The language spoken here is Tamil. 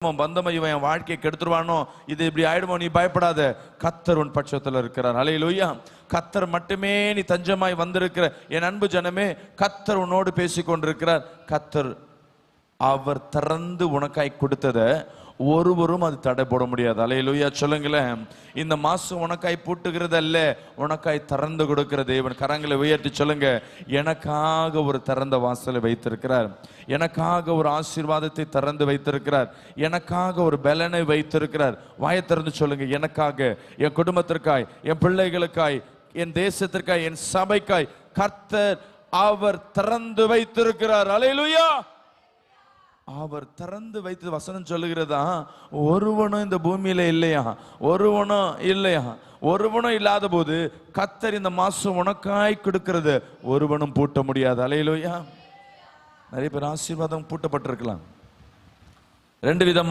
பந்தம் இவன் என் வாழ்க்கையை கெடுத்துருவானோ, இது இப்படி ஆயிடுமோ, நீ பயப்படாத, கர்த்தர் உன் பட்சத்தில் இருக்கிறார். ஹல்லேலூயா. கர்த்தர் மட்டுமே நீ தஞ்சமாய் வந்திருக்கிற என் அன்பு ஜனமே, கர்த்தர் உன்னோடு பேசிக் கொண்டிருக்கிறார். கர்த்தர் அவர் திறந்து உனக்காய் கொடுத்ததை ஒருவரும் அது தடை போட முடியாது. ஹல்லேலூயா சொல்லுங்களேன். இந்த மாசம் உனக்காய் பூட்டுகிறது அல்ல, உனக்காய் திறந்து கொடுக்கிற தேவன். கரங்களை உயர்த்தி சொல்லுங்க, எனக்காக ஒரு திறந்த வாசலை வைத்திருக்கிறார், எனக்காக ஒரு ஆசீர்வாதத்தை திறந்து வைத்திருக்கிறார், எனக்காக ஒரு பலனை வைத்திருக்கிறார். வாயை திறந்து சொல்லுங்க, எனக்காக, என் குடும்பத்திற்காய், என் பிள்ளைகளுக்காய், என் தேசத்திற்காய், என் சபைக்காய் கர்த்தர் அவர் திறந்து வைத்திருக்கிறார். ஹல்லேலூயா. அவர் திறந்து வைத்து வசனம் சொல்லுகிறதா, ஒருவனும் இந்த பூமியில இல்லையா, ஒருவனும் இல்லையா, ஒருவனும் இல்லாத போது கர்த்தர் இந்த மாசம் உனக்காய் கொடுக்கிறது ஒருவனும் பூட்ட முடியாது. ஹல்லேலூயா. நிறைய பேர் ஆசீர்வாதம் பூட்டப்பட்டிருக்கலாம். ரெண்டு விதமான